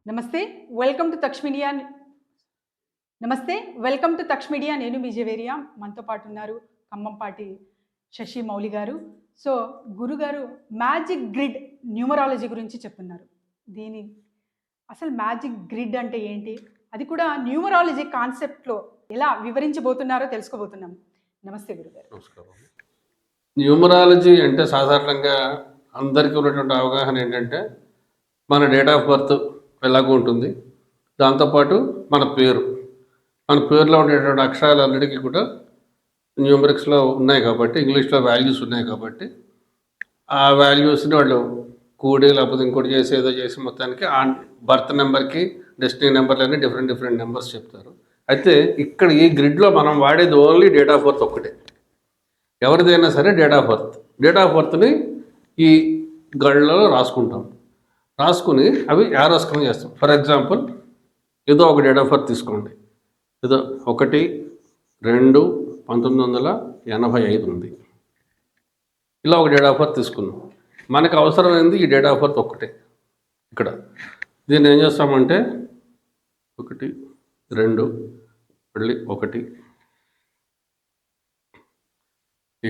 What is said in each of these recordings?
నమస్తే. Welcome to Taksh media. నమస్తే. Welcome to Taksh media. నేను మీ జవేరియా. మనతో పాటు ఉన్నారు ఖమ్మంపాటి శశి మౌలి గారు. సో గురుగారు మ్యాజిక్ గ్రిడ్ న్యూమరాలజీ గురించి చెప్తున్నారు. దీని అసలు మ్యాజిక్ గ్రిడ్ అంటే ఏంటి, అది కూడా న్యూమరాలజీ కాన్సెప్ట్లో ఎలా వివరించబోతున్నారో తెలుసుకోబోతున్నాం. నమస్తే గురుగారు. నమస్కారం. న్యూమరాలజీ అంటే సాధారణంగా అందరికీ ఉన్నటువంటి అవగాహన ఏంటంటే మన డేట్ ఆఫ్ బర్త్ ఎలాగో ఉంటుంది, దాంతోపాటు మన పేరులో ఉండేటువంటి అక్షరాలన్నిటికీ కూడా న్యూమరిక్స్లో ఉన్నాయి కాబట్టి, ఇంగ్లీష్లో వాల్యూస్ ఉన్నాయి కాబట్టి ఆ వాల్యూస్ని వాళ్ళు కూడి లేకపోతే ఇంకోటి చేసి ఏదో చేసి మొత్తానికి ఆ బర్త్ నెంబర్కి డెస్టినీ నెంబర్లన్నీ డిఫరెంట్ నెంబర్స్ చెప్తారు. అయితే ఇక్కడ ఈ గ్రిడ్లో మనం వాడేది ఓన్లీ డేట్ ఆఫ్ బర్త్ ఒక్కటే. ఎవరిదైనా సరే డేట్ ఆఫ్ బర్త్ని ఈ గళ్ళలో రాసుకుని అవి యారోస్ కింద చేస్తాం. ఫర్ ఎగ్జాంపుల్ ఏదో ఒక డేట్ ఆఫ్ బర్త్ తీసుకోండి, ఏదో 1/2/1985 ఉంది. ఇలా ఒక డేట్ ఆఫ్ బర్త్ తీసుకున్నాం. మనకు అవసరమైంది ఈ డేట్ ఆఫ్ బర్త్ ఒక్కటే. ఇక్కడ దీన్ని ఏం చేస్తామంటే 1 2 మళ్ళీ 1,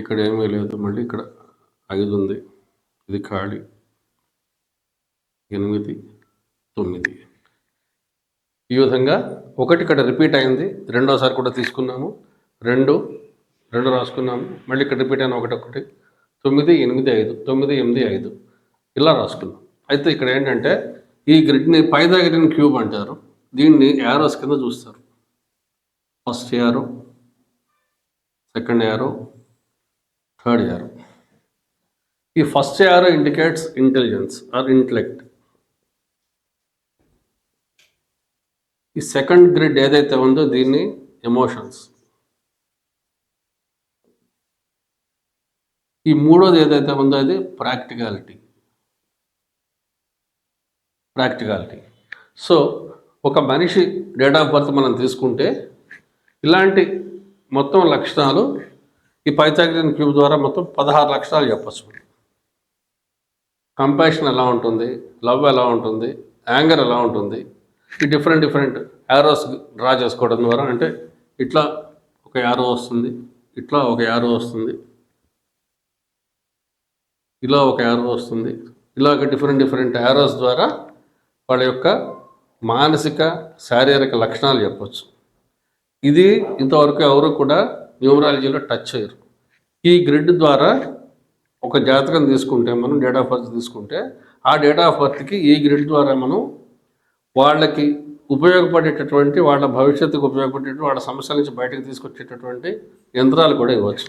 ఇక్కడ ఏమీ లేదు, మళ్ళీ ఇక్కడ 5 ఉంది, ఇది ఖాళీ, 8 9. ఈ విధంగా 1 ఇక్కడ రిపీట్ అయింది, రెండోసారి కూడా తీసుకున్నాము, 2 రాసుకున్నాము, మళ్ళీ ఇక్కడ రిపీట్ అయిన 1 9 8 5 9 8 5 ఇలా రాసుకున్నాం. అయితే ఇక్కడ ఏంటంటే ఈ గ్రిడ్ని పైథాగరన్ క్యూబ్ అంటారు. దీన్ని యారోస్ కింద చూస్తారు. First arrow, second arrow, third arrow. ఈ first arrow indicates intelligence or intellect. ఈ సెకండ్ గ్రిడ్ ఏదైతే ఉందో దీన్ని ఎమోషన్స్. ఈ మూడోది ఏదైతే ఉందో అది ప్రాక్టికాలిటీ. సో ఒక మనిషి డేట్ ఆఫ్ బర్త్ మనం తీసుకుంటే ఇలాంటి మొత్తం లక్షణాలు ఈ పైథాగరన్ క్యూబ్ ద్వారా మొత్తం 16 లక్షణాలు చెప్పచ్చు. కంపాషన్ ఎలా ఉంటుంది, లవ్ ఎలా ఉంటుంది, యాంగర్ ఎలా ఉంటుంది, ఈ డిఫరెంట్ యారోస్ డ్రా చేసుకోవడం ద్వారా, అంటే ఇట్లా ఒక యారో వస్తుంది, ఇట్లా ఒక యారో వస్తుంది, ఇలా ఒక యారో వస్తుంది, ఇలాగ డిఫరెంట్ యారోస్ ద్వారా వాళ్ళ యొక్క మానసిక శారీరక లక్షణాలు చెప్పచ్చు. ఇది ఇంతవరకు ఎవరు కూడా న్యూమరాలజీలో టచ్ చేయరు. ఈ గ్రిడ్ ద్వారా ఒక జాతకం తీసుకుంటే, మనం డేట్ ఆఫ్ బర్త్ తీసుకుంటే, ఆ డేట్ ఆఫ్ బర్త్కి ఈ గ్రిడ్ ద్వారా మనం వాళ్ళకి ఉపయోగపడేటటువంటి, వాళ్ళ భవిష్యత్తుకు ఉపయోగపడేటువంటి, వాళ్ళ సమస్యల నుంచి బయటకు తీసుకొచ్చేటటువంటి యంత్రాలు కూడా ఇవ్వచ్చు.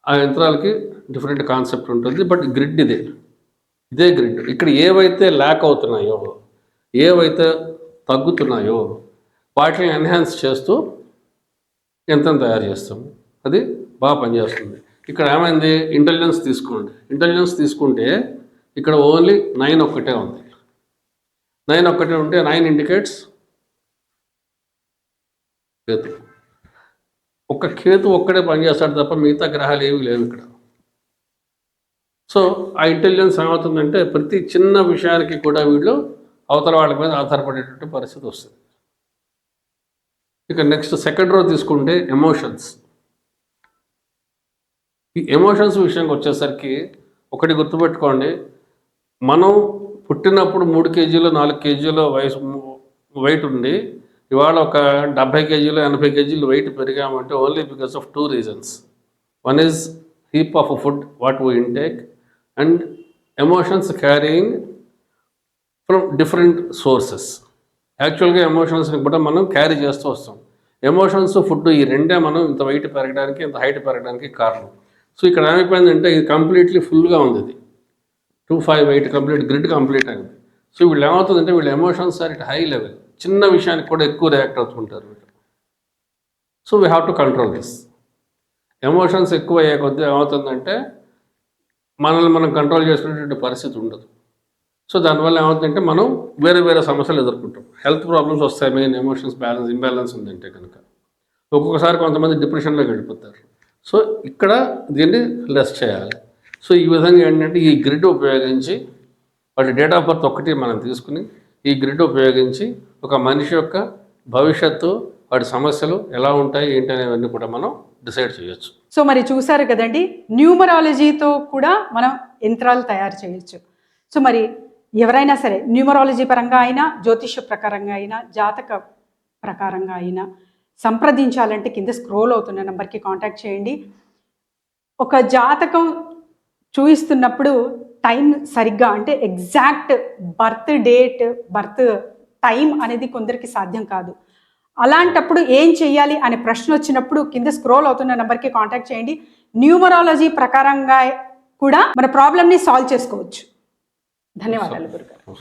ఆ యంత్రాలకి డిఫరెంట్ కాన్సెప్ట్ ఉంటుంది. బట్ గ్రిడ్ ఇదే గ్రిడ్. ఇక్కడ ఏవైతే ల్యాక్ అవుతున్నాయో, ఏవైతే తగ్గుతున్నాయో వాటిని ఎన్హాన్స్ చేస్తూ యంత్రం తయారు చేస్తాము. అది బాగా పనిచేస్తుంది. ఇక్కడ ఏమైంది, ఇంటెలిజెన్స్ తీసుకుంటే ఇక్కడ ఓన్లీ 9 ఒక్కటే ఉంది. 9 ఒక్కటే ఉంటే 9 ఇండికేట్స్ కేతు. ఒక కేతు ఒక్కడే పనిచేస్తాడు తప్ప మిగతా గ్రహాలు ఏవి లేవు ఇక్కడ. సో ఆ ఇంటెలిజెన్స్ ఏమవుతుందంటే ప్రతి చిన్న విషయానికి కూడా వీళ్ళు అవతల వాళ్ళ మీద ఆధారపడేటువంటి పరిస్థితి వస్తుంది. ఇక నెక్స్ట్ సెకండ్ రో తీసుకుంటే ఎమోషన్స్. ఈ ఎమోషన్స్ విషయానికి వచ్చేసరికి ఒకటి గుర్తుపెట్టుకోండి, మనం పుట్టినప్పుడు 3 కేజీలు 4 కేజీలు వెయిట్ ఉండి ఇవాళ ఒక 70 కేజీలు 80 కేజీలు వెయిట్ పెరిగామంటే only because of 2 reasons. One is heap of food what we intake, and emotions carrying from different sources. యాక్చువల్గా ఎమోషన్స్ని కూడా మనం క్యారీ చేస్తూ వస్తాం. ఎమోషన్స్, ఫుడ్, ఈ రెండే మనం ఇంత వెయిట్ పెరగడానికి, ఇంత హైట్ పెరగడానికి కారణం. సో ఇక్కడ ఏమైపోయిందంటే ఇది కంప్లీట్లీ ఫుల్గా ఉంది. ఇది 258 కంప్లీట్ గ్రిడ్ కంప్లీట్ అయింది. సో వీళ్ళు ఏమవుతుందంటే వీళ్ళ emotions are at high level. చిన్న విషయానికి కూడా ఎక్కువ రియాక్ట్ అవుతుంటారు వీళ్ళు. So we have to control this. Emotions ఎక్కువ అయ్యే కొద్దీ ఏమవుతుందంటే మనల్ని మనం కంట్రోల్ చేసుకునేటువంటి పరిస్థితి ఉండదు. సో దానివల్ల ఏమవుతుందంటే మనం వేరే సమస్యలు ఎదుర్కొంటాం. హెల్త్ ప్రాబ్లమ్స్ వస్తాయి. మెయిన్ ఎమోషన్స్ ఇంబ్యాలెన్స్ ఉందంటే కనుక ఒక్కొక్కసారి కొంతమంది డిప్రెషన్లోకి వెళ్ళిపోతారు. సో ఇక్కడ దీన్ని లెస్ చేయాలి. సో ఈ విధంగా ఏంటంటే ఈ గ్రిడ్ ఉపయోగించి వాటి డేట్ ఆఫ్ బర్త్ ఒక్కటి మనం తీసుకుని ఈ గ్రిడ్ ఉపయోగించి ఒక మనిషి యొక్క భవిష్యత్తు, వాటి సమస్యలు ఎలా ఉంటాయి ఏంటి అనేవన్నీ కూడా మనం డిసైడ్ చేయొచ్చు. సో మరి చూసారు కదండి, న్యూమరాలజీతో కూడా మనం యంత్రాలు తయారు చేయొచ్చు. సో మరి ఎవరైనా సరే న్యూమరాలజీ పరంగా అయినా, జ్యోతిష్య ప్రకారంగా అయినా, జాతక ప్రకారంగా అయినా సంప్రదించాలంటే కింద స్క్రోల్ అవుతున్న నెంబర్కి కాంటాక్ట్ చేయండి. ఒక జాతకం చూపిస్తున్నప్పుడు టైం సరిగ్గా అంటే exact birth date, birth time అనేది కొందరికి సాధ్యం కాదు. అలాంటప్పుడు ఏం చెయ్యాలి అనే ప్రశ్న వచ్చినప్పుడు కింద స్క్రోల్ అవుతున్న నెంబర్కి కాంటాక్ట్ చేయండి. న్యూమరాలజీ ప్రకారంగా కూడా మన ప్రాబ్లమ్ని సాల్వ్ చేసుకోవచ్చు. ధన్యవాదాలు గురుగారు.